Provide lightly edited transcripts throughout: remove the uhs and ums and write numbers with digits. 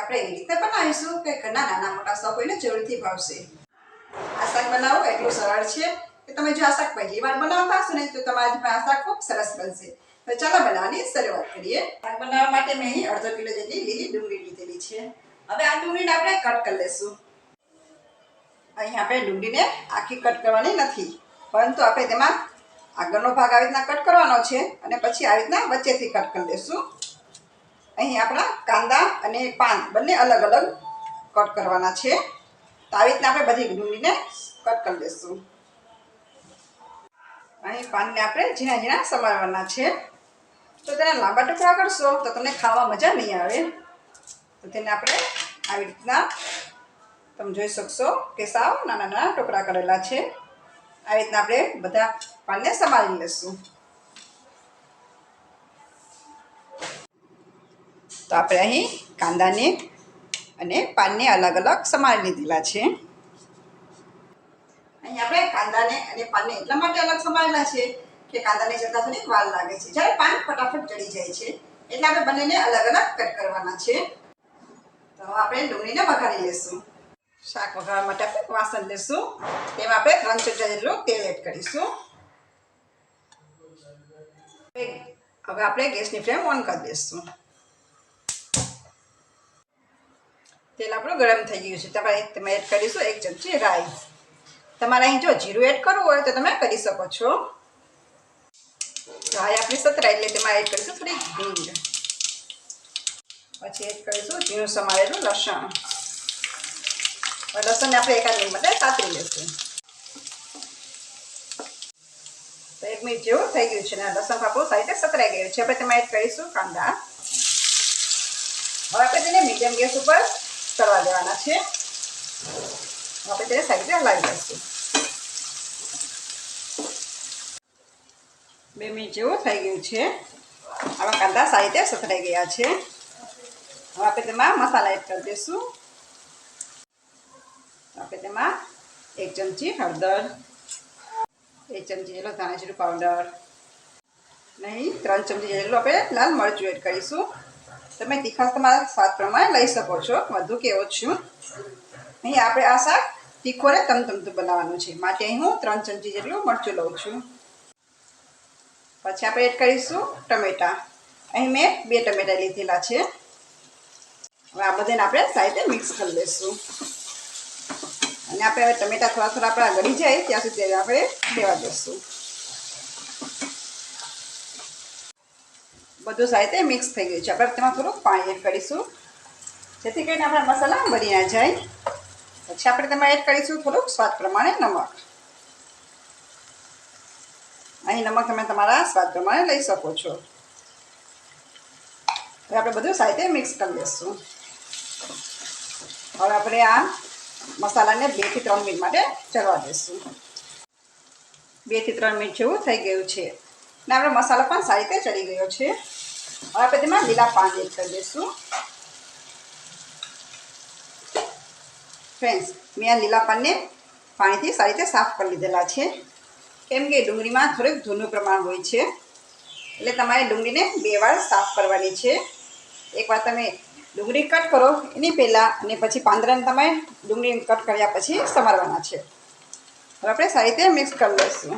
આપણે એવી રીતે બનાવીશું કે ઘરના નાના મોટા સૌ કોઈને જરૂરથી ભાવશે. આ શાક બનાવવું એટલું સરળ છે કે તમે જો આ શાક પહેલી વાર બનાવતા હશો ને તો તમારી આ શાક ખૂબ સરસ બનશે. તો ચાલો બનાવવાની શરૂઆત કરીએ. શાક બનાવવા માટે મેં અહીં અડધો કિલો જેટલી લીલી ડુંગળી લીધેલી છે. હવે આ ડુંગળીને આપણે કટ કરી લઈશું. અહીં આપણે ડુંગળીને આખી કટ કરવાની નથી, પરંતુ આપણે તેમાં આગળનો ભાગ આવી રીતના કટ કરવાનો છે અને પછી આવી રીતના વચ્ચેથી કટ કરી લઈશું. અહીં આપણા કાંદા અને પાન બંને અલગ અલગ કટ કરવાના છે. તો આવી રીતના આપણે બધી ડુંગળીને કટ કરી લઈશું. અહીં પાનને આપણે ઝીણા ઝીણા સમારવાના છે. તો તેના લાંબા ટુકડા કરશો તો તમને ખાવા મજા નહીં આવે. તો તેને આપણે આવી રીતના તમે જોઈ શકશો કે સાવ નાના નાના ટુકડા કરેલા છે. આવી રીતના આપણે બધા પાનને સમારી લઈશું. તો આપણે અહીં કાંદાને અને પાનને અલગ અલગ સમારી લીધેલા છે. અહીં આપણે કાંદાને અને પાનને એટલા માટે અલગ સમારેલા છે કે કાંદાને જતા થોડીક વાર લાગે છે, જ્યારે પાન ફટાફટ ચડી જાય છે. એટલે આપણે બંનેને અલગ અલગ કટ કરવાના છે. તો આપણે ડુંગળીને વઘારી લઈશું. શાક વઘારવા માટે આપણે વાસણ લઈશું. તેમાં આપણે 3 ચમચા જેટલું તેલ એડ કરીશું. હવે આપણે ગેસની ફ્લેમ ઓન કરી દઈશું. તેલ આપણું ગરમ થઈ ગયું છે. તમે એડ કરીશું 1 ચમચી રાઈ. તમારે અહીં જો જીરું એડ કરવું હોય તો તમે કરી શકો છો. રાઈ આપણી સતરાઈ એટલે તેમાં એડ કરીશું થોડી હિંગ. પછી એડ કરીશું ઝીણું સમારેલું લસણ. લસણને આપણે 1 મિનિટ માટે સાતરી લઈશું. તો 1 મિનિટ જેવું થઈ ગયું છે અને લસણ આપણું સારી રીતે સતરાઈ ગયું છે. આપણે તેમાં એડ કરીશું કાંદા. હવે આપણે તેને મીડિયમ ગેસ ઉપર તળવા દેવાના છે. આપણે તેને સારી રીતે હલાવી લઈશું. 2 મિનિટ જેવું થઈ ગયું છે. આવા કાંદા સારી રીતે સતરાઈ ગયા છે. હવે આપણે તેમાં મસાલા એડ કરી દઈશું. આપણે તેમાં 1 ચમચી હળદર, 1 ચમચી જેટલો ધાણા જીરું પાવડર, નહીં 3 ચમચી જેટલું આપણે લાલ મરચું એડ કરીશું. તમે તીખાશ તમારા સ્વાદ પ્રમાણે લઈ શકો છો, વધુ કે ઓછું. અહીં આપણે આ શાક તીખું અને તમતમતું બનાવવાનું છે, માટે અહીં હું 3 ચમચી જેટલું મરચું લઉં છું. પછી આપણે એડ કરીશું ટમેટાં. અહીં મેં 2 ટમેટાં લીધેલા છે. હવે આ બધાને આપણે સારી રીતે મિક્સ કરી લઈશું. અને આપણે હવે ટમેટાં થોડા આપણા ગળી જાય ત્યાં સુધી આપણે દેવા દઈશું. બધું સારી રીતે મિક્સ થઈ ગયું છે. આપણે તેમાં થોડુંક પાણી એડ કરીશું, જેથી કરીને આપણા મસાલા બળી ના જાય. પછી આપણે તેમાં એડ કરીશું થોડુંક સ્વાદ પ્રમાણે નમક. અહીં નમક તમે તમારા સ્વાદ પ્રમાણે લઈ શકો છો. હવે આપણે બધું સારી રીતે મિક્સ કરી લઈશું. હવે આપણે આ મસાલાને 2 થી 3 મિનિટ માટે ચડવા દઈશું. 2 થી 3 મિનિટ જેવું થઈ ગયું છે અને આપણો મસાલો પણ સારી રીતે ચડી ગયો છે. હવે આપણે તેમાં લીલા પાન એડ કરી દઈશું. ફ્રેન્ડ્સ, મેં આ લીલા પાનને પાણીથી સારી રીતે સાફ કરી લીધેલા છે, કેમ કે ડુંગળીમાં થોડુંક ધૂળનું પ્રમાણ હોય છે. એટલે તમારે ડુંગળીને 2 વાર સાફ કરવાની છે. એકવાર તમે ડુંગળી કટ કરો એની પહેલાં અને પછી પાંદડાને તમે ડુંગળી કટ કર્યા પછી સમારવાના છે. હવે આપણે સારી રીતે મિક્સ કરી લઈશું.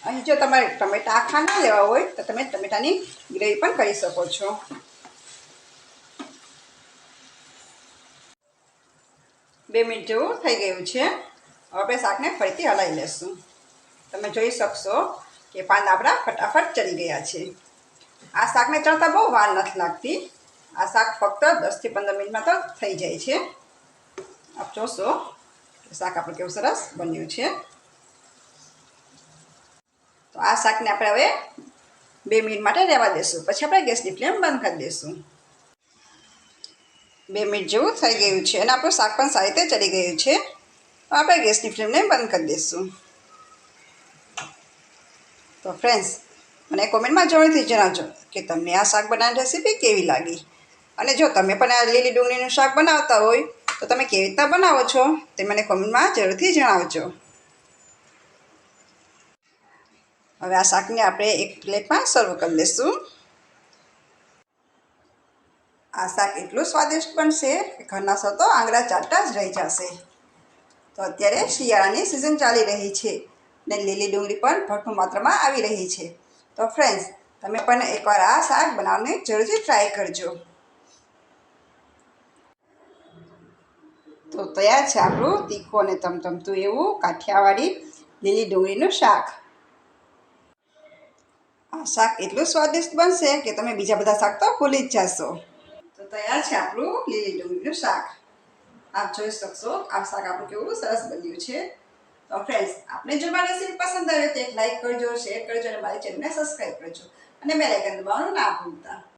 અહીં જો તમારે ટમેટાં આખા ના લેવા હોય તો તમે ટમેટાની ગ્રેવી પણ કરી શકો છો. બે મિનિટ જેવું થઈ ગયું છે. હવે આપણે શાકને ફરીથી હલાવી લઈશું. તમે જોઈ શકશો કે પાન આપણા ફટાફટ ચડી ગયા છે. આ શાકને ચડતા બહુ વાર નથી લાગતી. આ શાક ફક્ત 10 થી 15 મિનિટમાં તો થઈ જાય છે. આપ જોશો કે શાક આપણું કેવું સરસ બન્યું છે. તો આ શાકને આપણે હવે 2 મિનિટ માટે રહેવા દઈશું. પછી આપણે ગેસની ફ્લેમ બંધ કરી દઈશું. 2 મિનિટ જેવું થઈ ગયું છે અને આપણું શાક પણ સારી રીતે ચડી ગયું છે. આપણે ગેસની ફ્લેમને બંધ કરી દઈશું. તો ફ્રેન્ડ્સ, મને કોમેન્ટમાં જરૂરથી જણાવજો કે તમને આ શાક બનાવવાની રેસીપી કેવી લાગી. અને જો તમે પણ આ લીલી ડુંગળીનું શાક બનાવતા હોય તો તમે કેવી રીતના બનાવો છો તે મને કોમેન્ટમાં જરૂરથી જણાવજો. હવે આ શાકને આપણે એક પ્લેટમાં સર્વ કરી લઈશું. આ શાક એટલું સ્વાદિષ્ટ બનશે કે ઘરના સૌ તો આંગળા ચાટતા જ રહી જશે. તો અત્યારે શિયાળાની સિઝન ચાલી રહી છે ને લીલી ડુંગળી પણ ભરપૂર માત્રામાં આવી રહી છે. તો ફ્રેન્ડ્સ, તમે પણ એકવાર આ શાક બનાવવાની જરૂરથી ટ્રાય કરજો. તો તૈયાર છે આપણું તીખું અને તમતમતું એવું કાઠિયાવાડી લીલી ડુંગળીનું શાક. આ શાક એટલું સ્વાદિષ્ટ બનશે કે તમે બીજા બધા શાક તો ભૂલી જ જશો. તો તૈયાર છે આપણું લીલી ડુંગળીનું શાક. આપ જોઈ શકશો આ શાક આપણું કેવું સરસ બન્યું છે. તો ફ્રેન્ડ્સ, આપને જો મારી રેસીપી પસંદ આવે તો એક લાઈક કરજો, શેર કરજો અને મારી ચેનલને સબસ્ક્રાઈબ કરજો અને બેલ આઇકન દબાવવાનું ના ભૂલતા.